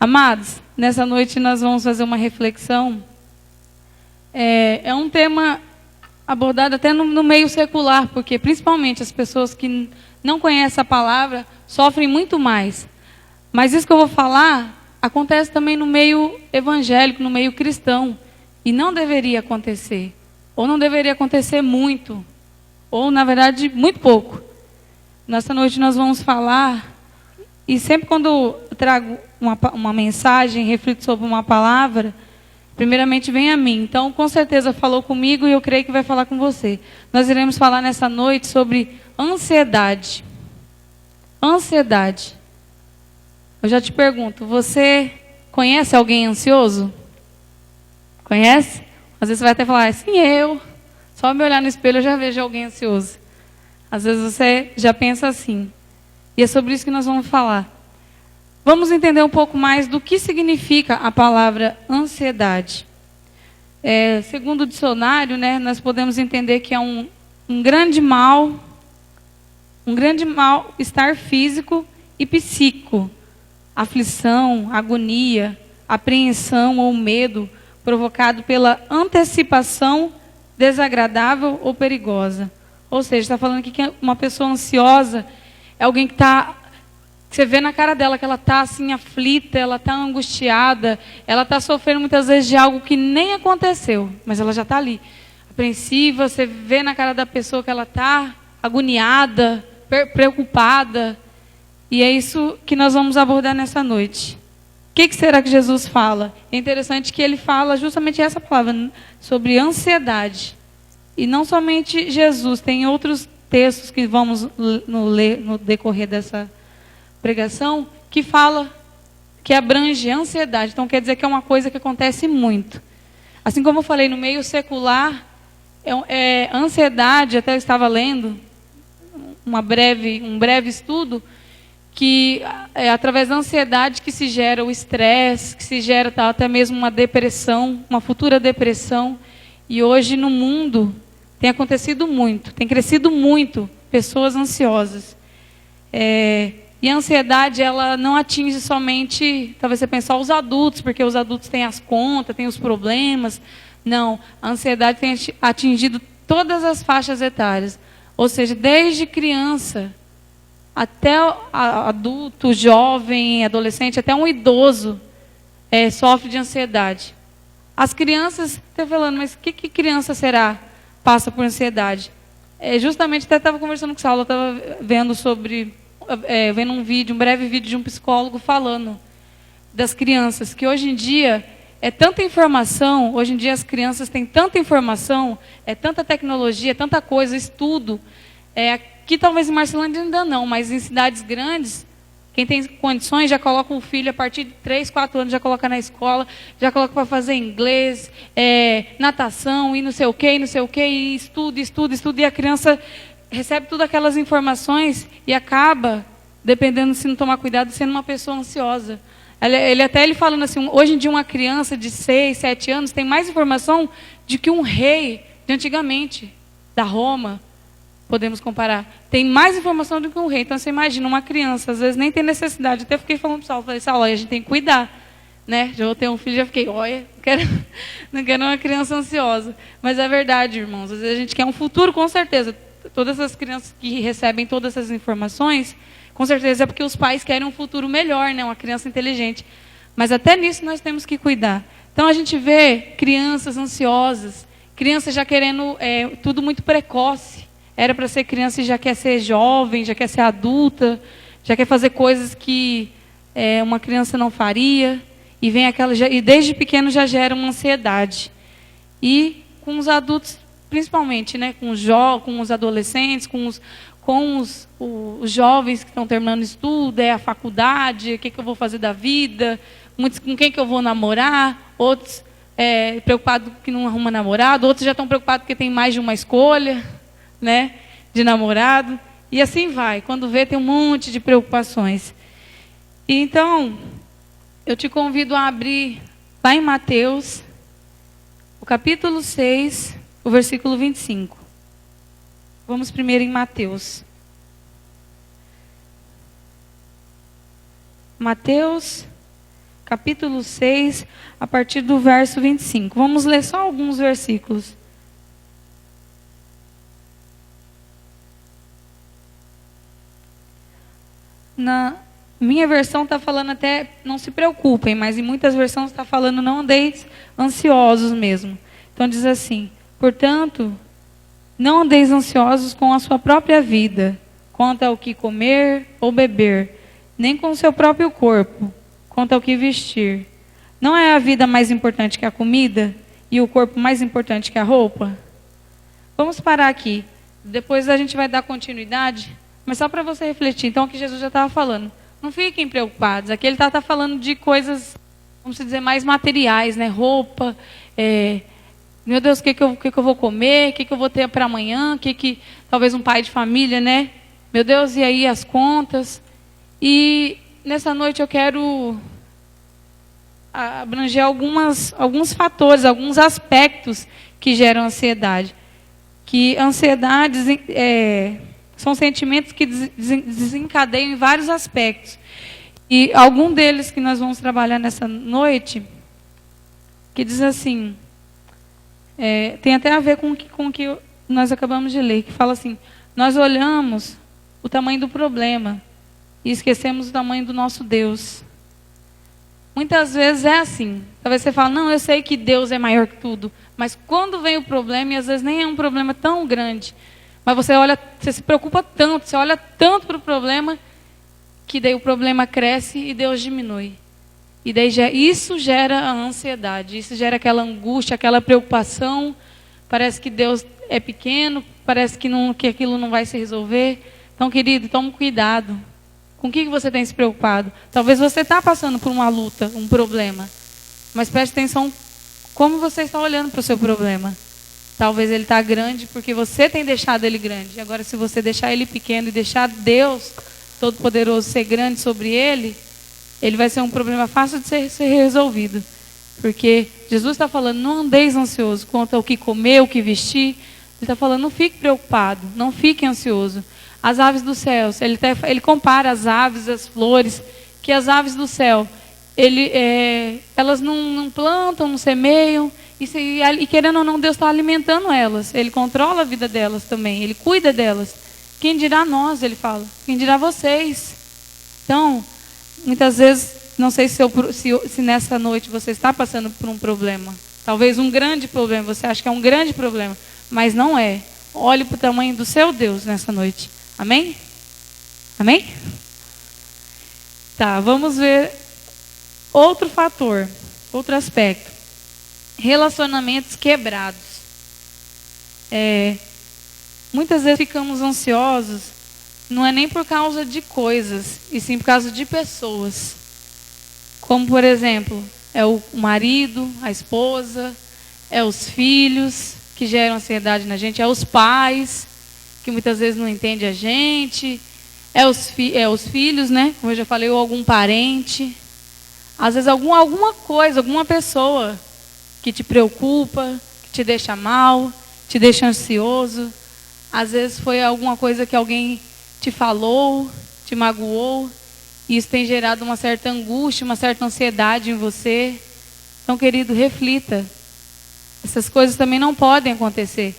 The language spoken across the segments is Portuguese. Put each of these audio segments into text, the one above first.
Amados, nessa noite nós vamos fazer uma reflexão. É um tema abordado até no meio secular, porque principalmente as pessoas que não conhecem a palavra sofrem muito mais. Mas isso que eu vou falar acontece também no meio evangélico, no meio cristão. E não deveria acontecer. Ou não deveria acontecer muito. Ou, na verdade, muito pouco. Nessa noite nós vamos falar. E sempre quando eu trago uma mensagem, reflito sobre uma palavra, primeiramente vem a mim. Então, com certeza falou comigo e eu creio que vai falar com você. Nós iremos falar nessa noite sobre ansiedade. Ansiedade. Eu já te pergunto, você conhece alguém ansioso? Conhece? Às vezes você vai até falar, sim, eu. Só me olhar no espelho eu já vejo alguém ansioso. Às vezes você já pensa assim. E é sobre isso que nós vamos falar. Vamos entender um pouco mais do que significa a palavra ansiedade. Segundo o dicionário, nós podemos entender que é um grande mal-estar físico e psíquico, aflição, agonia, apreensão ou medo provocado pela antecipação desagradável ou perigosa. Ou seja, está falando aqui que uma pessoa ansiosa é alguém que você vê na cara dela que ela está assim aflita, ela está angustiada, ela está sofrendo muitas vezes de algo que nem aconteceu, mas ela já está ali, apreensiva. Você vê na cara da pessoa que ela está agoniada, preocupada. E é isso que nós vamos abordar nessa noite. O que será que Jesus fala? É interessante que ele fala justamente essa palavra, sobre ansiedade. E não somente Jesus, tem outros textos que vamos ler no decorrer dessa pregação, que fala, que abrange a ansiedade. Então quer dizer que é uma coisa que acontece muito. Assim como eu falei, no meio secular, ansiedade, até eu estava lendo um breve estudo, que é através da ansiedade que se gera o estresse, que se gera até mesmo uma depressão, uma futura depressão. E hoje no mundo tem acontecido muito, tem crescido muito pessoas ansiosas. E a ansiedade, ela não atinge somente, talvez você pense só os adultos, porque os adultos têm as contas, têm os problemas. Não, a ansiedade tem atingido todas as faixas etárias. Ou seja, desde criança até adulto, jovem, adolescente, até um idoso sofre de ansiedade. As crianças, estou falando, mas que criança será passa por ansiedade? Justamente, até estava conversando com o Saulo, estava vendo vendo um breve vídeo de um psicólogo falando das crianças, que hoje em dia é tanta informação, hoje em dia as crianças têm tanta informação, tanta tecnologia, tanta coisa, estudo. Aqui talvez em Marcelândia ainda não, mas em cidades grandes, quem tem condições já coloca o filho a partir de 3, 4 anos, já coloca na escola, já coloca para fazer inglês, natação, e não sei o quê, e estuda, e a criança recebe todas aquelas informações e acaba, dependendo se não tomar cuidado, sendo uma pessoa ansiosa. Ele falando assim, hoje em dia uma criança de 6, 7 anos tem mais informação de que um rei de antigamente, da Roma, podemos comparar, tem mais informação do que um rei. Então você imagina uma criança, às vezes nem tem necessidade. Até fiquei falando para o Saulo, falei, Saulo, a gente tem que cuidar, Já vou ter um filho, já fiquei, olha, não quero uma criança ansiosa. Mas é verdade, irmãos, às vezes a gente quer um futuro, com certeza. Todas as crianças que recebem todas essas informações, com certeza é porque os pais querem um futuro melhor, uma criança inteligente. Mas até nisso nós temos que cuidar. Então a gente vê crianças ansiosas, crianças já querendo tudo muito precoce. Era para ser criança e já quer ser jovem, já quer ser adulta, já quer fazer coisas que uma criança não faria. E desde pequeno já gera uma ansiedade. E com os adultos, principalmente, com os adolescentes, com os jovens que estão terminando estudo, a faculdade, o que eu vou fazer da vida, muitos com quem que eu vou namorar, outros preocupados que não arruma namorado, outros já estão preocupados porque tem mais de uma escolha, de namorado, e assim vai. Quando vê, tem um monte de preocupações. E então, eu te convido a abrir lá em Mateus, o capítulo 6, o versículo 25. Vamos primeiro em Mateus. Mateus, capítulo 6, a partir do verso 25. Vamos ler só alguns versículos. Na minha versão está falando até, não se preocupem, mas em muitas versões está falando, não andeis ansiosos mesmo. Então diz assim: portanto, não andeis ansiosos com a sua própria vida, quanto ao que comer ou beber, nem com o seu próprio corpo, quanto ao que vestir. Não é a vida mais importante que a comida e o corpo mais importante que a roupa? Vamos parar aqui. Depois a gente vai dar continuidade, mas só para você refletir. Então, o que Jesus já estava falando. Não fiquem preocupados. Aqui ele está falando de coisas, vamos dizer, mais materiais, né? Roupa, meu Deus, o que eu vou comer? O que eu vou ter para amanhã? Talvez um pai de família, né? Meu Deus, e aí as contas? E nessa noite eu quero abranger alguns fatores, alguns aspectos que geram ansiedade. Que ansiedades são sentimentos que desencadeiam em vários aspectos. E algum deles que nós vamos trabalhar nessa noite, que diz assim, tem até a ver com o que nós acabamos de ler, que fala assim: nós olhamos o tamanho do problema e esquecemos o tamanho do nosso Deus. Muitas vezes é assim. Talvez você fale, não, eu sei que Deus é maior que tudo. Mas quando vem o problema, e às vezes nem é um problema tão grande, mas você se preocupa tanto, você olha tanto para o problema, que daí o problema cresce e Deus diminui. E daí isso gera a ansiedade, isso gera aquela angústia, aquela preocupação. Parece que Deus é pequeno, parece que aquilo não vai se resolver. Então, querido, tome cuidado. Com o que você tem se preocupado? Talvez você está passando por uma luta, um problema. Mas preste atenção como você está olhando para o seu problema. Talvez ele está grande porque você tem deixado ele grande. Agora, se você deixar ele pequeno e deixar Deus Todo-Poderoso ser grande sobre ele vai ser um problema fácil de ser resolvido. Porque Jesus está falando, não andeis ansioso quanto ao que comer, o que vestir. Ele está falando, não fique preocupado, não fique ansioso. As aves dos céus, ele compara as aves, as flores, que as aves do céu, elas não plantam, não semeiam, e querendo ou não, Deus está alimentando elas. Ele controla a vida delas também, Ele cuida delas. Quem dirá nós, ele fala, quem dirá vocês? Então, muitas vezes, não sei se nessa noite você está passando por um problema, talvez um grande problema, você acha que é um grande problema, mas não é. Olhe para o tamanho do seu Deus nessa noite. Amém? Amém? Tá, vamos ver outro fator, outro aspecto. Relacionamentos quebrados. Muitas vezes ficamos ansiosos, não é nem por causa de coisas, e sim por causa de pessoas. Como, por exemplo, é o marido, a esposa, é os filhos que geram ansiedade na gente, é os pais que muitas vezes não entende a gente, é os filhos, né? Como eu já falei, ou algum parente. Às vezes alguma coisa, alguma pessoa que te preocupa, que te deixa mal, te deixa ansioso. Às vezes foi alguma coisa que alguém te falou, te magoou, e isso tem gerado uma certa angústia, uma certa ansiedade em você. Então, querido, reflita. Essas coisas também não podem acontecer.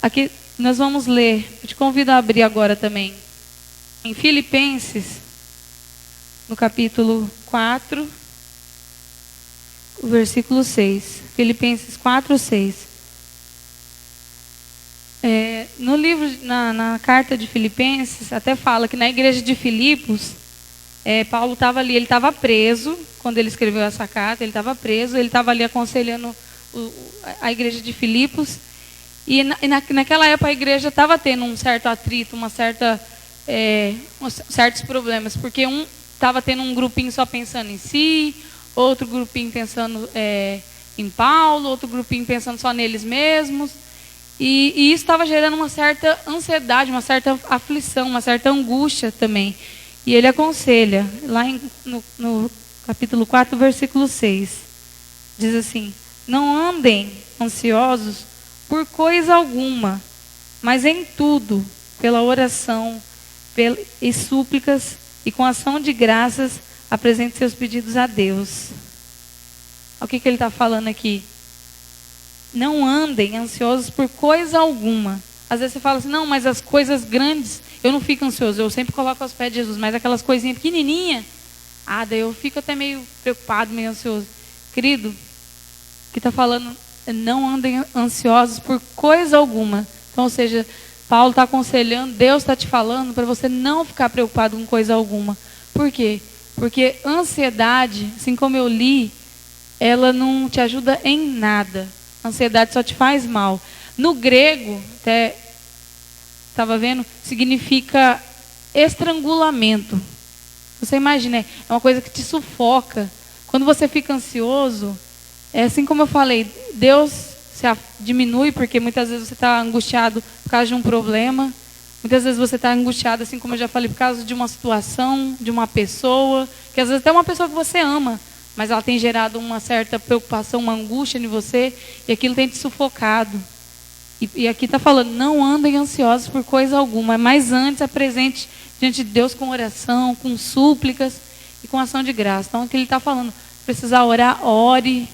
Aqui nós vamos ler, eu te convido a abrir agora também, em Filipenses, no capítulo 4, o versículo 6. Filipenses 4, 6. No livro, na carta de Filipenses, até fala que na igreja de Filipos, Paulo estava ali, ele estava preso, quando ele escreveu essa carta, ele estava preso, ele estava ali aconselhando a igreja de Filipos. E naquela época a igreja estava tendo um certo atrito, certos problemas, porque estava tendo um grupinho só pensando em si, outro grupinho pensando em Paulo, outro grupinho pensando só neles mesmos. E isso estava gerando uma certa ansiedade, uma certa aflição, uma certa angústia também. E ele aconselha, lá no capítulo 4, versículo 6, diz assim: não andem ansiosos por coisa alguma, mas em tudo, pela oração e súplicas e com ação de graças, apresente seus pedidos a Deus. Olha o que ele está falando aqui. Não andem ansiosos por coisa alguma. Às vezes você fala assim, não, mas as coisas grandes, eu não fico ansioso, eu sempre coloco aos pés de Jesus, mas aquelas coisinhas pequenininhas, daí eu fico até meio preocupado, meio ansioso. Querido, o que está falando, não andem ansiosos por coisa alguma. Então, ou seja, Paulo está aconselhando, Deus está te falando para você não ficar preocupado com coisa alguma. Por quê? Porque ansiedade, assim como eu li, ela não te ajuda em nada. A ansiedade só te faz mal. No grego, até estava vendo, significa estrangulamento. Você imagina, é uma coisa que te sufoca. Quando você fica ansioso, é assim como eu falei, Deus diminui, porque muitas vezes você está angustiado por causa de um problema. Muitas vezes você está angustiado, assim como eu já falei, por causa de uma situação, de uma pessoa, que às vezes até uma pessoa que você ama, mas ela tem gerado uma certa preocupação, uma angústia em você, e aquilo tem te sufocado. E aqui está falando, não andem ansiosos por coisa alguma, mas antes apresente diante de Deus com oração, com súplicas e com ação de graça. Então, aqui ele está falando, precisar orar, ore,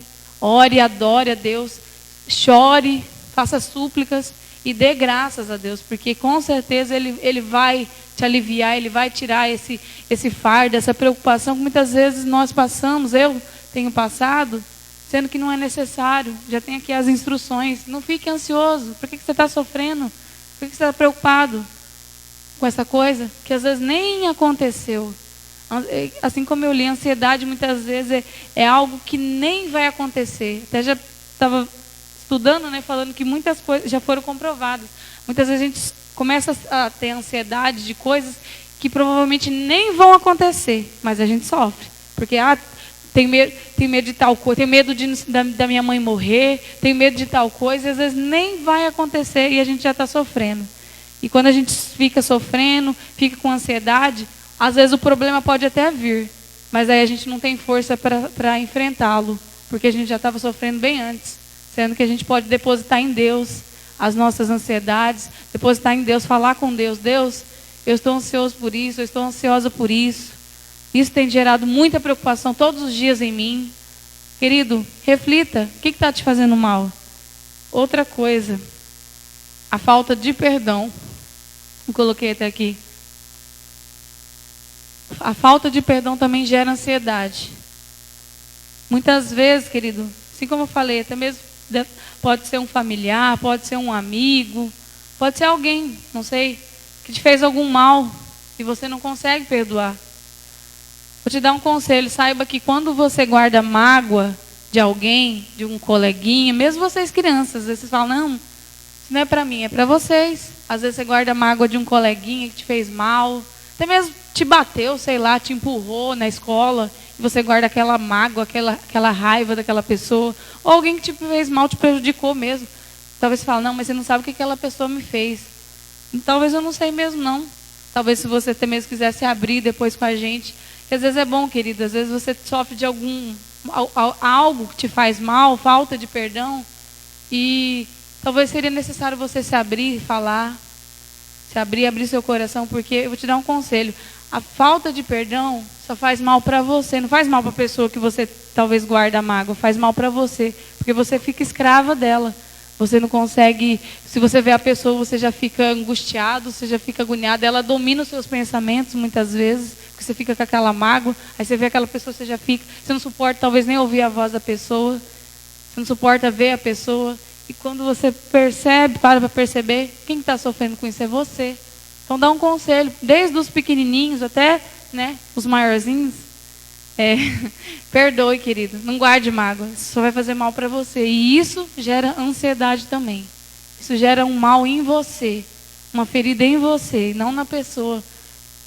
adore a Deus, chore, faça súplicas e dê graças a Deus, porque com certeza Ele vai te aliviar, Ele vai tirar esse fardo, essa preocupação que muitas vezes nós passamos, eu tenho passado, sendo que não é necessário. Já tem aqui as instruções. Não fique ansioso. Por que você está sofrendo? Por que você está preocupado com essa coisa que às vezes nem aconteceu? Assim como eu li, a ansiedade muitas vezes é algo que nem vai acontecer. Até já estava estudando, né, falando que muitas coisas já foram comprovadas. Muitas vezes a gente começa a ter ansiedade de coisas que provavelmente nem vão acontecer, mas a gente sofre. Porque tem medo de tal coisa, tenho medo da minha mãe morrer, tenho medo de tal coisa, e às vezes nem vai acontecer e a gente já está sofrendo. E quando a gente fica sofrendo, fica com ansiedade, às vezes o problema pode até vir, mas aí a gente não tem força para enfrentá-lo, porque a gente já estava sofrendo bem antes, sendo que a gente pode depositar em Deus as nossas ansiedades, depositar em Deus, falar com Deus, Deus, eu estou ansioso por isso, eu estou ansiosa por isso. Isso tem gerado muita preocupação todos os dias em mim. Querido, reflita, o que está te fazendo mal? Outra coisa, a falta de perdão. Eu coloquei até aqui. A falta de perdão também gera ansiedade. Muitas vezes, querido, assim como eu falei, até mesmo pode ser um familiar, pode ser um amigo, pode ser alguém, não sei, que te fez algum mal e você não consegue perdoar. Vou te dar um conselho, saiba que quando você guarda mágoa de alguém, de um coleguinha, mesmo vocês crianças, às vezes vocês falam, não, isso não é para mim, é para vocês. Às vezes você guarda mágoa de um coleguinha que te fez mal, até mesmo te bateu, sei lá, te empurrou na escola, e você guarda aquela mágoa, aquela raiva daquela pessoa, ou alguém que te fez mal, te prejudicou mesmo. Talvez você fale, não, mas você não sabe o que aquela pessoa me fez. Talvez eu não sei mesmo, não. Talvez se você até mesmo quisesse abrir depois com a gente. Às vezes é bom, querido, às vezes você sofre de algo que te faz mal, falta de perdão, e talvez seria necessário você se abrir, falar, abrir seu coração, porque eu vou te dar um conselho, a falta de perdão só faz mal para você, não faz mal para a pessoa que você talvez guarda mágoa, faz mal para você, porque você fica escrava dela. Você não consegue, se você vê a pessoa, você já fica angustiado, você já fica agoniado, ela domina os seus pensamentos muitas vezes, porque você fica com aquela mágoa, aí você vê aquela pessoa, você já fica, você não suporta talvez nem ouvir a voz da pessoa, você não suporta ver a pessoa, e quando você percebe, para perceber, quem está sofrendo com isso é você. Então dá um conselho, desde os pequenininhos até, né, os maiorzinhos, perdoe, querido, não guarde mágoa, isso só vai fazer mal para você, e isso gera ansiedade também, isso gera um mal em você, uma ferida em você, não na pessoa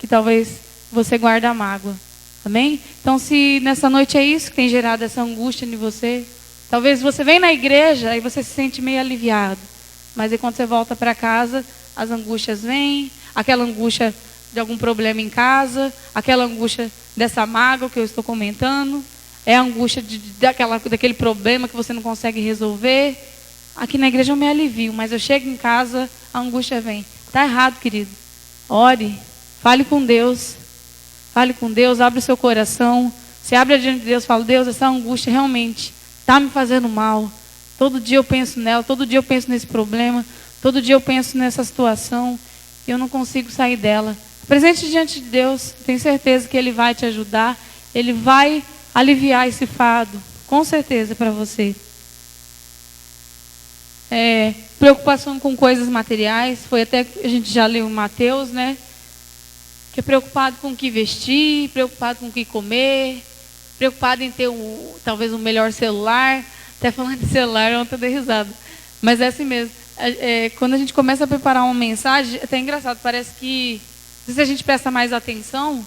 que talvez você guarda mágoa, amém? Então se nessa noite é isso que tem gerado essa angústia em você, talvez você vem na igreja e você se sente meio aliviado, mas aí quando você volta para casa, as angústias vêm, aquela angústia de algum problema em casa, aquela angústia dessa mágoa que eu estou comentando, é a angústia daquele problema que você não consegue resolver. Aqui na igreja eu me alivio, mas eu chego em casa, a angústia vem. Está errado, querido. Ore, fale com Deus. Fale com Deus, abre o seu coração. Você abre diante de Deus e fala: Deus, essa angústia realmente está me fazendo mal. Todo dia eu penso nela, todo dia eu penso nesse problema, todo dia eu penso nessa situação e eu não consigo sair dela. Apresente diante de Deus, tenho certeza que Ele vai te ajudar, Ele vai aliviar esse fardo, com certeza, para você. Preocupação com coisas materiais, foi até que a gente já leu em Mateus, né? Que é preocupado com o que vestir, preocupado com o que comer, preocupado em ter talvez um melhor celular. Até falando de celular, eu ontem dei risada. Mas é assim mesmo. Quando a gente começa a preparar uma mensagem, é até engraçado, parece que não sei se a gente presta mais atenção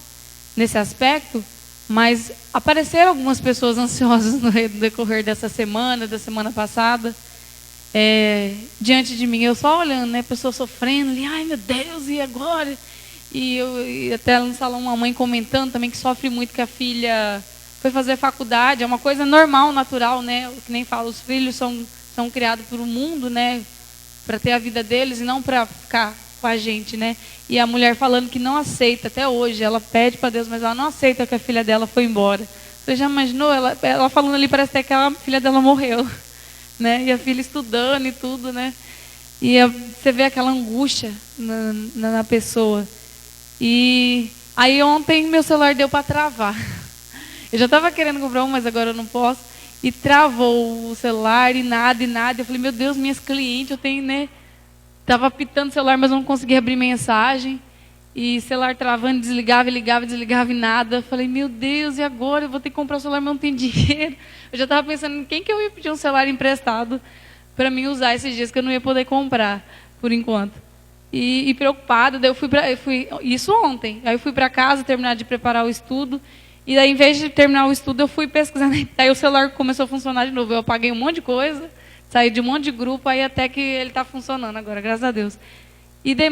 nesse aspecto, mas apareceram algumas pessoas ansiosas no decorrer dessa semana, da semana passada, diante de mim. Eu só olhando, né? Pessoas sofrendo, ali, ai meu Deus, e agora? E até no salão uma mãe comentando também que sofre muito, que a filha foi fazer faculdade. É uma coisa normal, natural, né? Que nem fala, os filhos são criados para o mundo, né? Para ter a vida deles e não para ficar com a gente, né? E a mulher falando que não aceita, até hoje, ela pede para Deus, mas ela não aceita que a filha dela foi embora. Você já imaginou? Ela falando ali, parece até que a filha dela morreu, né? E a filha estudando e tudo, né? E você vê aquela angústia na pessoa. E aí ontem meu celular deu para travar. Eu já estava querendo comprar um, mas agora eu não posso. E travou o celular e nada. Eu falei, meu Deus, minhas clientes, eu tenho, né? Estava apitando o celular, mas não conseguia abrir mensagem. E celular travando, desligava, ligava, desligava e nada. Eu falei, meu Deus, e agora? Eu vou ter que comprar o celular, mas não tem dinheiro. Eu já estava pensando em quem que eu ia pedir um celular emprestado para mim usar esses dias, que eu não ia poder comprar, por enquanto. E preocupada, daí eu fui isso ontem. Aí eu fui para casa, terminar de preparar o estudo. E daí, em vez de terminar o estudo, eu fui pesquisar. Aí o celular começou a funcionar de novo. Eu apaguei um monte de coisa, saí de um monte de grupo, aí até que ele está funcionando agora, graças a Deus.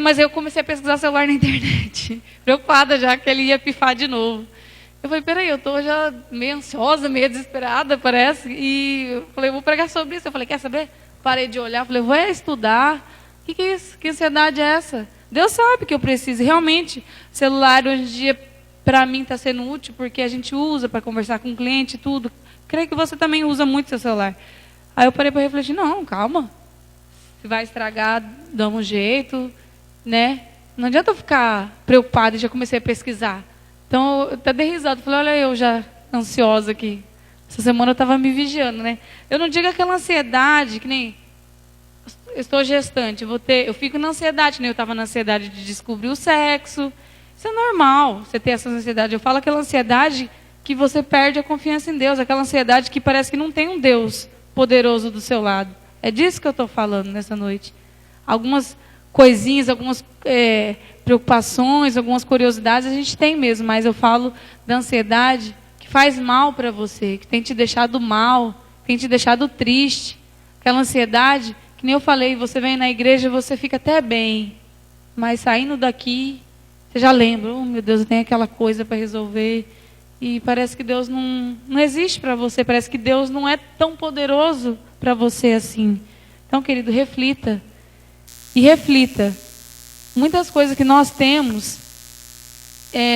Mas eu comecei a pesquisar celular na internet, preocupada já que ele ia pifar de novo. Eu falei, peraí, eu estou já meio ansiosa, meio desesperada, parece. E eu falei, vou pregar sobre isso. Eu falei, quer saber? Parei de olhar, falei, vou estudar. O que é isso? Que ansiedade é essa? Deus sabe que eu preciso. Realmente, celular hoje em dia, para mim, está sendo útil, porque a gente usa para conversar com o cliente e tudo. Creio que você também usa muito seu celular. Aí eu parei para refletir, não, calma. Se vai estragar, dá um jeito, né? Não adianta eu ficar preocupada e já comecei a pesquisar. Então, eu até dei risada. Falei, olha eu já ansiosa aqui. Essa semana eu estava me vigiando, né? Eu não digo aquela ansiedade, que nem... Eu estou gestante, eu fico na ansiedade, né? Eu estava na ansiedade de descobrir o sexo. Isso é normal, você ter essa ansiedade. Eu falo aquela ansiedade que você perde a confiança em Deus, aquela ansiedade que parece que não tem um Deus poderoso do seu lado. É disso que eu estou falando nessa noite. Algumas coisinhas, algumas preocupações, algumas curiosidades a gente tem mesmo, mas eu falo da ansiedade que faz mal para você, que tem te deixado mal, que tem te deixado triste. Aquela ansiedade... Que nem eu falei, você vem na igreja, você fica até bem. Mas saindo daqui, você já lembra, oh meu Deus, eu tenho aquela coisa para resolver. E parece que Deus não existe para você. Parece que Deus não é tão poderoso para você assim. Então, querido, reflita. E reflita. Muitas coisas que nós temos,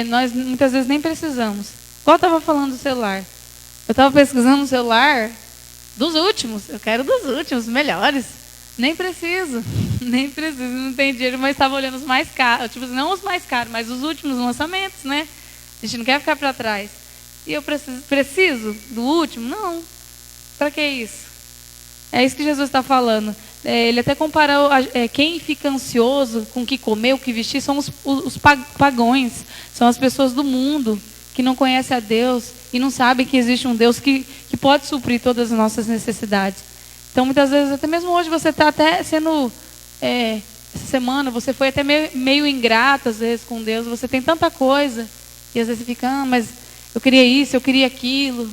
nós muitas vezes nem precisamos. Igual eu estava falando do celular. Eu estava pesquisando o celular dos últimos. Eu quero dos últimos, melhores. Nem preciso, não tem dinheiro, mas estava olhando os mais caros, tipo, não os mais caros, mas os últimos lançamentos, né? A gente não quer ficar para trás. E eu preciso do último? Não. Para que isso? É isso que Jesus está falando. Ele até comparou, quem fica ansioso com o que comer, o que vestir, são os pagões, são as pessoas do mundo que não conhecem a Deus e não sabem que existe um Deus que pode suprir todas as nossas necessidades. Então, muitas vezes, até mesmo hoje, você está até sendo... essa semana, você foi até meio ingrato, às vezes, com Deus. Você tem tanta coisa. E, às vezes, você fica... mas eu queria isso, eu queria aquilo.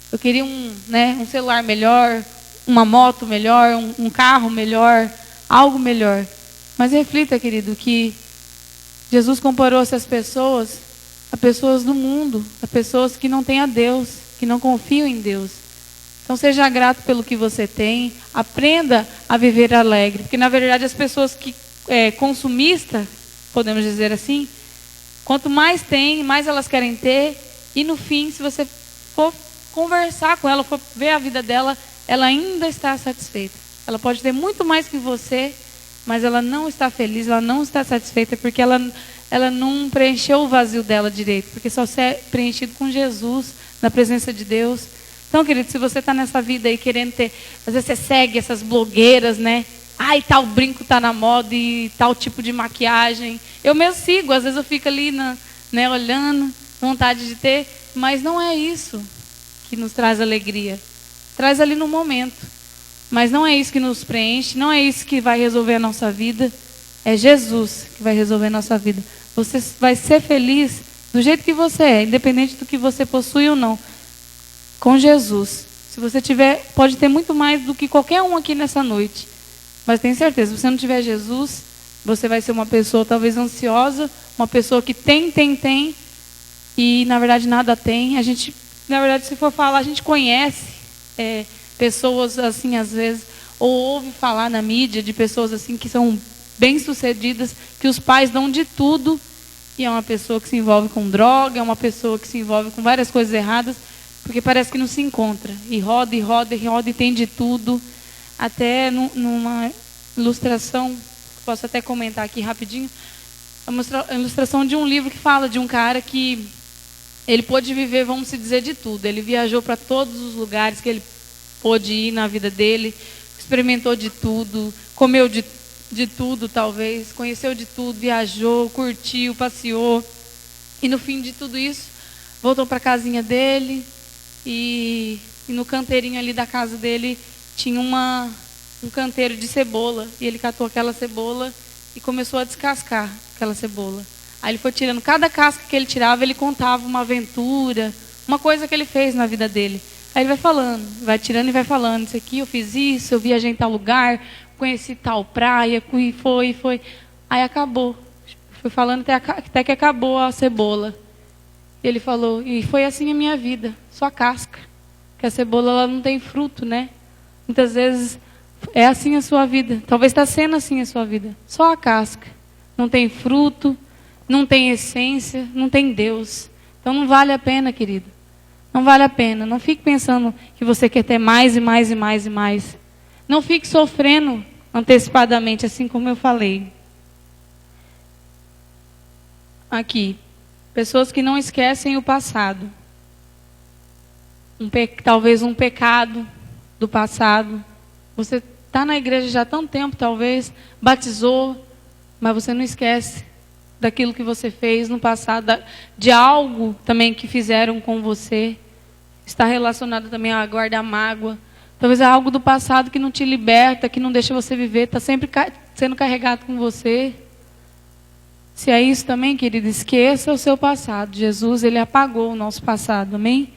Eu queria um celular melhor, uma moto melhor, um carro melhor, algo melhor. Mas reflita, querido, que Jesus comparou essas pessoas a pessoas do mundo, a pessoas que não têm a Deus, que não confiam em Deus. Então, seja grato pelo que você tem. Aprenda a viver alegre. Porque, na verdade, as pessoas que consumistas, podemos dizer assim, Quanto mais tem, mais elas querem ter. E no fim, se você for conversar com ela, for ver a vida dela, ela ainda está satisfeita. Ela pode ter muito mais que você, mas ela não está feliz, ela não está satisfeita, porque ela não preencheu o vazio dela direito. Porque só é preenchido com Jesus, na presença de Deus. Então, querido, se você está nessa vida aí querendo ter... Às vezes você segue essas blogueiras, né? Ai, tal brinco está na moda e tal tipo de maquiagem. Eu mesmo sigo, às vezes eu fico ali né, olhando, vontade de ter. Mas não é isso que nos traz alegria. Traz ali no momento. Mas não é isso que nos preenche, não é isso que vai resolver a nossa vida. É Jesus que vai resolver a nossa vida. Você vai ser feliz do jeito que você é, independente do que você possui ou não. Com Jesus. Se você tiver, pode ter muito mais do que qualquer um aqui nessa noite. Mas tenho certeza, se você não tiver Jesus, você vai ser uma pessoa talvez ansiosa, uma pessoa que tem, e na verdade nada tem. A gente, na verdade, se for falar, a gente conhece pessoas assim, às vezes, ou ouve falar na mídia de pessoas assim que são bem-sucedidas, que os pais dão de tudo, e é uma pessoa que se envolve com droga, é uma pessoa que se envolve com várias coisas erradas, porque parece que não se encontra. E roda, e roda, e roda, e tem de tudo. Até numa ilustração, posso até comentar aqui rapidinho, a ilustração de um livro que fala de um cara que ele pôde viver, vamos dizer, de tudo. Ele viajou para todos os lugares que ele pôde ir na vida dele, experimentou de tudo, comeu de tudo talvez, conheceu de tudo, viajou, curtiu, passeou. E no fim de tudo isso, voltou para a casinha dele e no canteirinho ali da casa dele tinha um canteiro de cebola. E ele catou aquela cebola e começou a descascar aquela cebola. Aí ele foi tirando, cada casca que ele tirava, ele contava uma aventura, uma coisa que ele fez na vida dele. Aí ele vai falando, vai tirando e vai falando, isso aqui eu fiz isso, eu viajei em tal lugar, conheci tal praia, e foi. Aí acabou. Foi falando até que acabou a cebola. Ele falou, e foi assim a minha vida, só casca. Porque a cebola ela não tem fruto, né? Muitas vezes é assim a sua vida. Talvez está sendo assim a sua vida. Só a casca. Não tem fruto, não tem essência, não tem Deus. Então não vale a pena, querido. Não vale a pena. Não fique pensando que você quer ter mais e mais e mais e mais. Não fique sofrendo antecipadamente, assim como eu falei. Aqui. Pessoas que não esquecem o passado. Talvez um pecado do passado. Você está na igreja já há tanto tempo, talvez, batizou, mas você não esquece daquilo que você fez no passado, de algo também que fizeram com você. Está relacionado também a guardar mágoa. Talvez é algo do passado que não te liberta, que não deixa você viver, está sempre sendo carregado com você. Se é isso também, querido, esqueça o seu passado. Jesus, ele apagou o nosso passado, amém?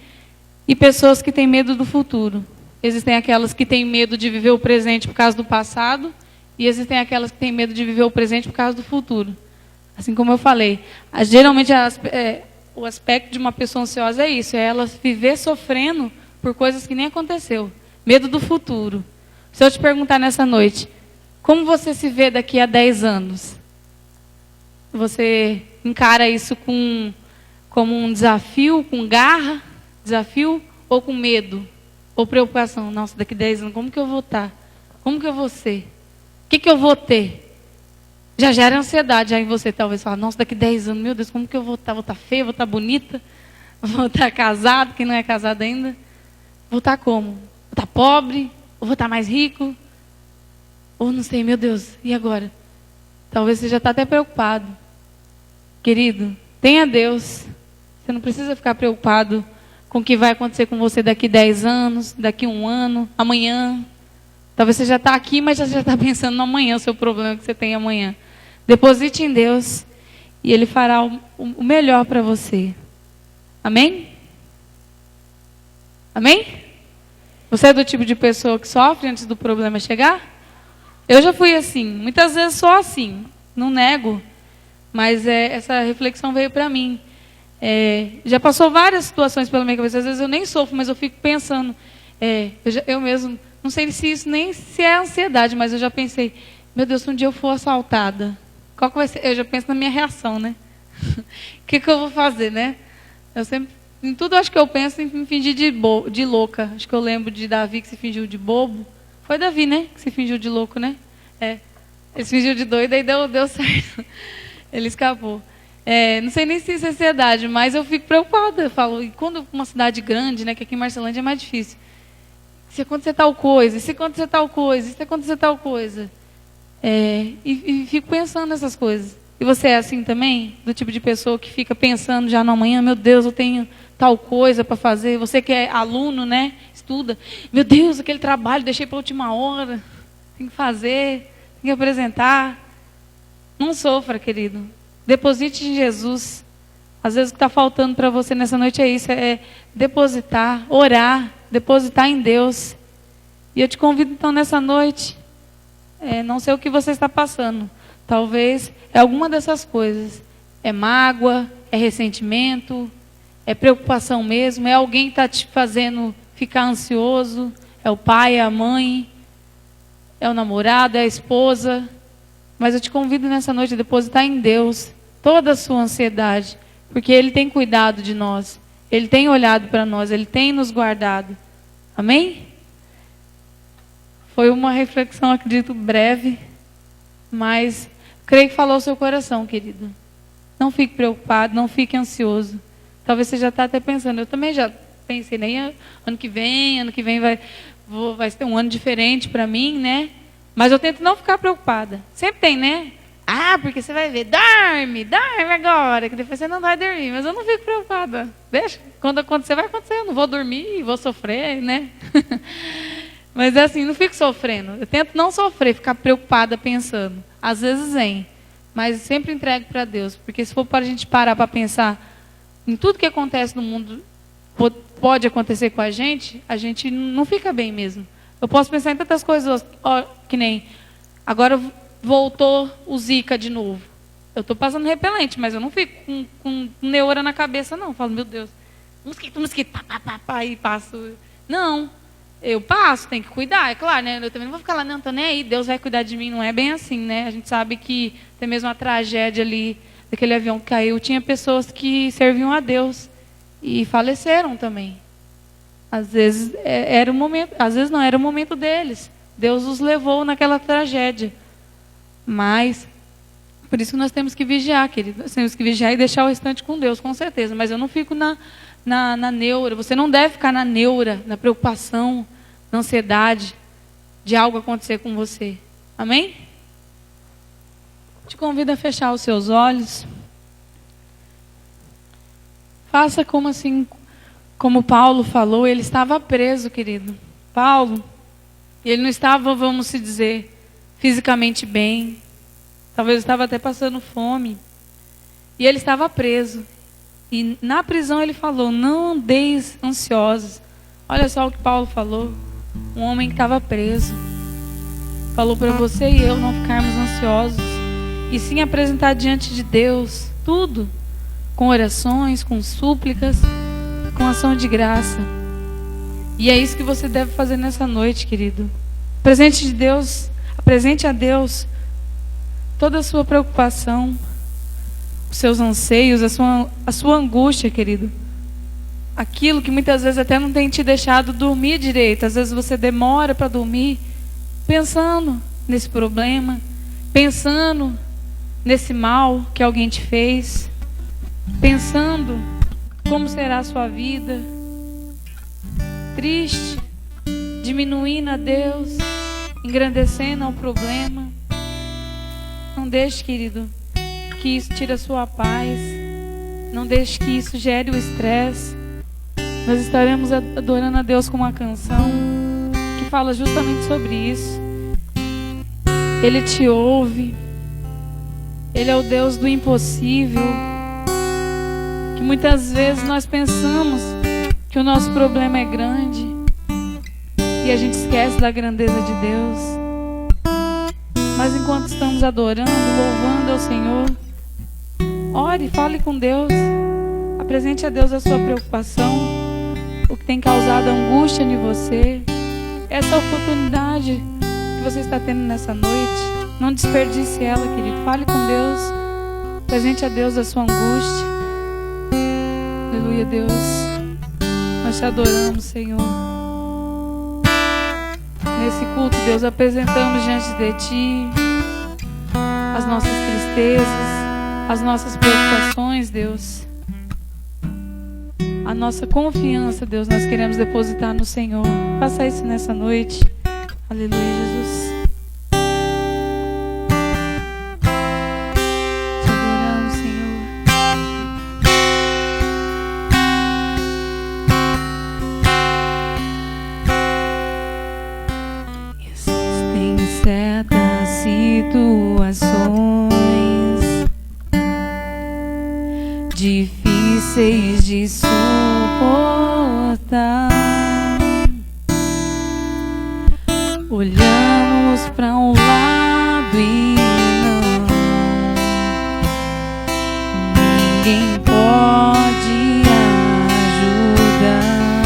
E pessoas que têm medo do futuro. Existem aquelas que têm medo de viver o presente por causa do passado, e existem aquelas que têm medo de viver o presente por causa do futuro. Assim como eu falei, geralmente o aspecto de uma pessoa ansiosa é isso, é ela viver sofrendo por coisas que nem aconteceu. Medo do futuro. Se eu te perguntar nessa noite, como você se vê daqui a 10 anos? Você encara isso como um desafio, com garra, desafio, ou com medo, ou preocupação? Nossa, daqui a 10 anos, como que eu vou estar? Como que eu vou ser? O que eu vou ter? Já gera ansiedade aí em você, talvez, falar, nossa, daqui a 10 anos, meu Deus, como que eu vou estar? Vou estar feia, vou estar bonita? Vou estar casado, quem não é casado ainda? Vou estar como? Vou estar pobre? Ou vou estar mais rico? Ou não sei, meu Deus, e agora? Talvez você já está até preocupado. Querido, tenha Deus. Você não precisa ficar preocupado com o que vai acontecer com você daqui 10 anos, daqui 1 ano, amanhã. Talvez você já está aqui, mas já está pensando no amanhã, o seu problema que você tem amanhã. Deposite em Deus e Ele fará o melhor para você. Amém? Amém? Você é do tipo de pessoa que sofre antes do problema chegar? Eu já fui assim, muitas vezes só assim, não nego, mas essa reflexão veio para mim. Já passou várias situações pela minha cabeça, às vezes eu nem sofro, mas eu fico pensando, eu mesmo, não sei se isso nem se é ansiedade, mas eu já pensei, meu Deus, se um dia eu for assaltada, qual que vai ser? Eu já penso na minha reação, né? O que eu vou fazer, né? Eu sempre, em tudo acho que eu penso em me fingir de louca. Acho que eu lembro de Davi que se fingiu de bobo. Foi Davi, né? Que se fingiu de louco, né? Ele se fingiu de doido e deu certo. Ele escapou. Não sei nem se isso é ansiedade, mas eu fico preocupada. Eu falo, e quando uma cidade grande, né? Que aqui em Marcelândia é mais difícil. Se acontecer tal coisa, se acontecer tal coisa, se acontecer tal coisa. E fico pensando nessas coisas. E você é assim também? Do tipo de pessoa que fica pensando já no amanhã, meu Deus, eu tenho tal coisa para fazer. Você que é aluno, né? Estuda. Meu Deus, aquele trabalho deixei para a última hora. Tem que fazer, tem que apresentar. Não sofra, querido. Deposite em Jesus. Às vezes o que está faltando para você nessa noite é isso, é depositar, orar, depositar em Deus. E eu te convido então nessa noite, não sei o que você está passando. Talvez é alguma dessas coisas. É mágoa, é ressentimento, é preocupação mesmo, é alguém que está te fazendo ficar ansioso, é o pai, é a mãe, é o namorado, é a esposa. Mas eu te convido nessa noite a depositar em Deus toda a sua ansiedade, porque Ele tem cuidado de nós, Ele tem olhado para nós, Ele tem nos guardado. Amém? Foi uma reflexão, acredito, breve, mas creio que falou ao seu coração, querido. Não fique preocupado, não fique ansioso. Talvez você já está até pensando, eu também já pensei, nem ano que vem vai ser um ano diferente para mim, né? Mas eu tento não ficar preocupada. Sempre tem, né? Porque você vai ver, dorme agora, que depois você não vai dormir. Mas eu não fico preocupada. Deixa, quando acontecer, vai acontecer. Eu não vou dormir, vou sofrer, né? Mas é assim, não fico sofrendo. Eu tento não sofrer, ficar preocupada pensando. Às vezes vem, mas sempre entrego para Deus. Porque se for para a gente parar para pensar em tudo que acontece no mundo, pode acontecer com a gente não fica bem mesmo. Eu posso pensar em tantas coisas, que nem, agora voltou o Zika de novo. Eu estou passando repelente, mas eu não fico com neura na cabeça, não. Eu falo, meu Deus, mosquito, pá, e passo. Não, eu passo, tem que cuidar, é claro, né? Eu também não vou ficar lá, não, tô nem aí, Deus vai cuidar de mim, não é bem assim, né? A gente sabe que tem mesmo a tragédia ali, daquele avião que caiu, tinha pessoas que serviam a Deus e faleceram também. Às vezes era o momento, às vezes não era o momento deles. Deus os levou naquela tragédia. Mas por isso que nós temos que vigiar, querido. Nós temos que vigiar e deixar o restante com Deus, com certeza. Mas eu não fico na neura. Você não deve ficar na neura, na preocupação, na ansiedade de algo acontecer com você. Amém? Te convido a fechar os seus olhos. Faça como Paulo falou, ele estava preso, querido. Paulo, ele não estava, vamos se dizer, fisicamente bem. Talvez estava até passando fome. E ele estava preso. E na prisão ele falou, não andeis ansiosos. Olha só o que Paulo falou. Um homem que estava preso. Falou para você e eu não ficarmos ansiosos. E sim apresentar diante de Deus tudo. Com orações, com súplicas, com ação de graça. E é isso que você deve fazer nessa noite, querido. Apresente a Deus toda a sua preocupação, os seus anseios, a sua angústia, querido. Aquilo que muitas vezes até não tem te deixado dormir direito. Às vezes você demora para dormir pensando nesse problema, pensando nesse mal que alguém te fez, pensando como será a sua vida, triste, diminuindo a Deus, engrandecendo ao problema. Não deixe, querido, que isso tire a sua paz. Não deixe que isso gere o estresse. Nós estaremos adorando a Deus com uma canção que fala justamente sobre isso. Ele te ouve. Ele é o Deus do impossível. Que muitas vezes nós pensamos que o nosso problema é grande e a gente esquece da grandeza de Deus. Mas enquanto estamos adorando, louvando ao Senhor, ore, fale com Deus, apresente a Deus a sua preocupação, o que tem causado angústia em você. Essa oportunidade que você está tendo nessa noite, não desperdice ela, querido. Fale com Deus, Apresente a Deus a sua angústia. Aleluia, Deus. Nós te adoramos, Senhor. Nesse culto, Deus, apresentamos diante de Ti as nossas tristezas, as nossas preocupações, Deus. A nossa confiança, Deus, nós queremos depositar no Senhor. Faça isso nessa noite. Aleluia, Jesus. Te adoramos, Senhor. Existem certas situações difíceis de suportar. Olhamos para um lado e ninguém pode ajudar.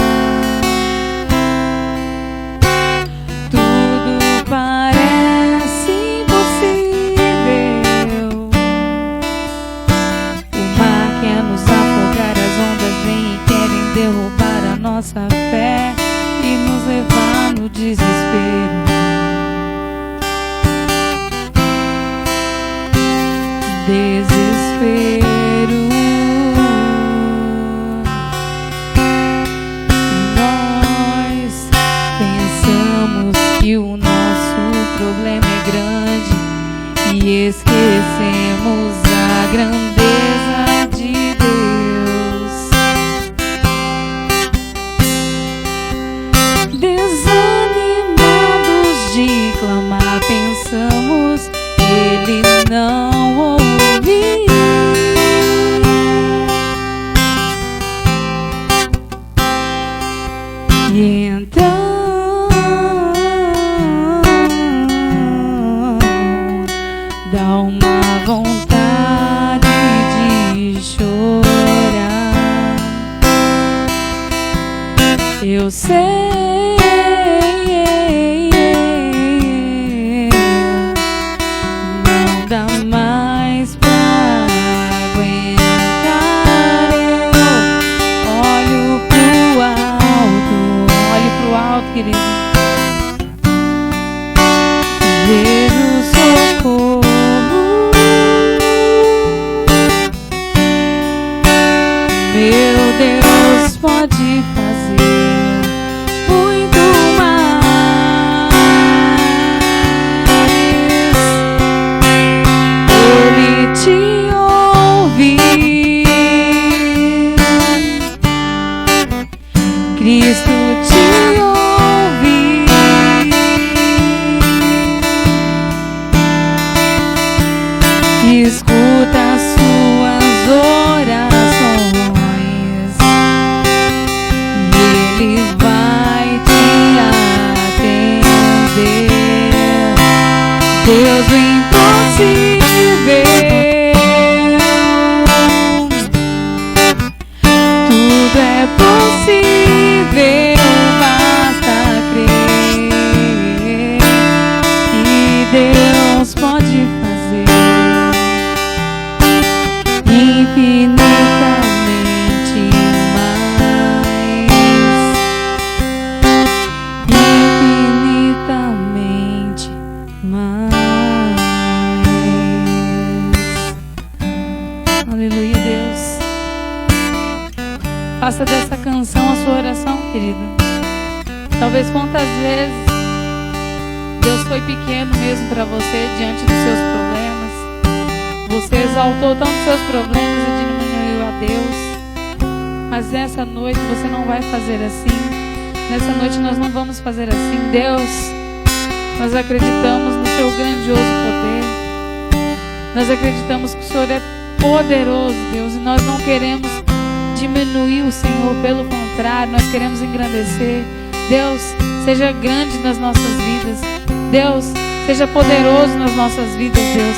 Tudo parece impossível. O mar quer nos afogar, as ondas vêm e querem derrubar a nossa fé e nos levar no desespero. Desespero. E nós pensamos que o nosso problema é grande e esquecemos a grandeza de Deus. Desanimados de clamar, pensamos Ele não ouviu. E então dá uma vontade de chorar. Eu sei. Querido, vejo socorro, meu Deus pode fazer muito mais. Ele te ouve, Cristo te ouve. Escuta as suas orações e Ele vai te atender. Deus, o impossível, tudo é possível, basta crer que Deus pode fazer infinitamente mais, infinitamente mais. Aleluia, Deus. Faça dessa canção a sua oração, querido. Talvez quantas vezes Deus foi pequeno mesmo para você diante dos seus problemas. Você exaltou tanto seus problemas e diminuiu a Deus. Mas nessa noite você não vai fazer assim. Nessa noite nós não vamos fazer assim. Deus, nós acreditamos no seu grandioso poder. Nós acreditamos que o Senhor é poderoso, Deus. E nós não queremos diminuir o Senhor. Pelo contrário, nós queremos engrandecer. Deus, seja grande nas nossas vidas. Deus, seja poderoso nas nossas vidas, Deus.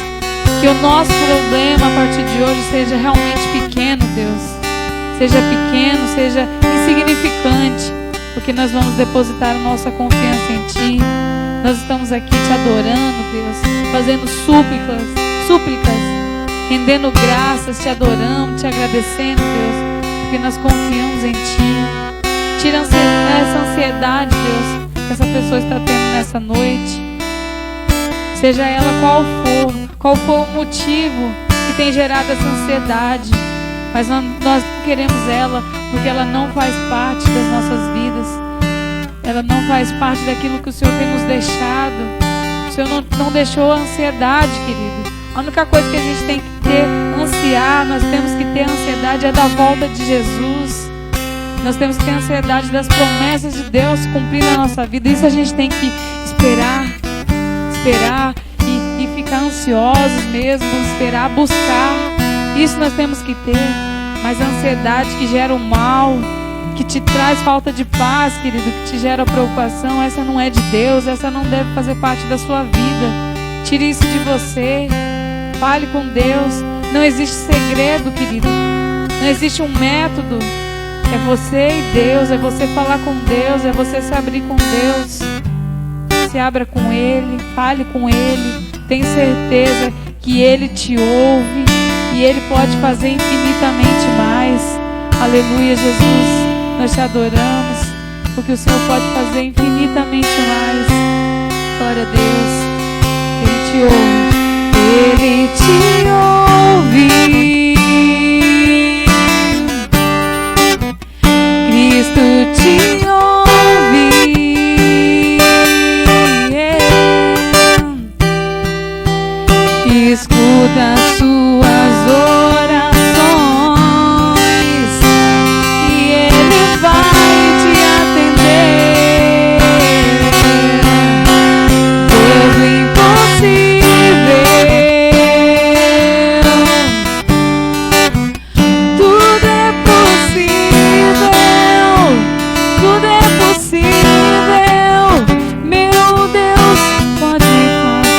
Que o nosso problema a partir de hoje seja realmente pequeno, Deus. Seja pequeno, seja insignificante, porque nós vamos depositar a nossa confiança em Ti. Nós estamos aqui te adorando, Deus, fazendo súplicas rendendo graças, te adorando, te agradecendo, Deus, porque nós confiamos em Ti. Tira essa ansiedade, Deus, que essa pessoa está tendo nessa noite. Seja ela qual for o motivo que tem gerado essa ansiedade, mas nós não queremos ela, porque ela não faz parte das nossas vidas. Ela não faz parte daquilo que o Senhor tem nos deixado. O Senhor não deixou a ansiedade, querido. A única coisa que a gente tem que ter, ansiar, nós temos que ter ansiedade é da volta de Jesus. Nós temos que ter ansiedade das promessas de Deus cumprir na nossa vida. Isso a gente tem que esperar e ficar ansiosos mesmo, esperar, buscar. Isso nós temos que ter. Mas a ansiedade que gera o mal, que te traz falta de paz, querido, que te gera preocupação, essa não é de Deus, essa não deve fazer parte da sua vida. Tire isso de você. Fale com Deus. Não existe segredo, querido. Não existe um método. É você e Deus, é você falar com Deus, é você se abrir com Deus. Se abra com Ele, fale com Ele. Tenha certeza que Ele te ouve e Ele pode fazer infinitamente mais. Aleluia, Jesus. Nós te adoramos, porque o Senhor pode fazer infinitamente mais. Glória a Deus. Ele te ouve. Ele te ouve. Cristo te ouve. Escuta as suas orações e Ele vai te atender. Deus impossível, tudo é possível, tudo é possível. Meu Deus pode fazer mais.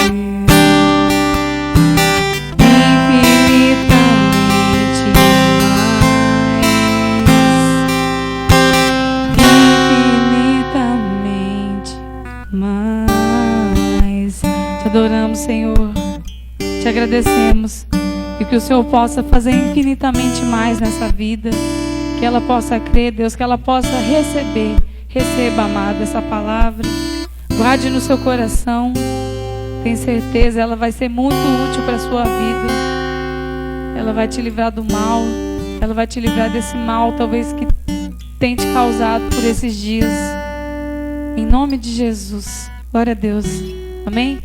Te adoramos, Senhor. Te agradecemos. E que o Senhor possa fazer infinitamente mais nessa vida. Que ela possa crer, Deus, que ela possa receber. Receba, amada, essa palavra. Guarde no seu coração. Tenho certeza, ela vai ser muito útil para a sua vida. Ela vai te livrar do mal. Ela vai te livrar desse mal, talvez, que tem te causado por esses dias. Em nome de Jesus. Glória a Deus. Amém?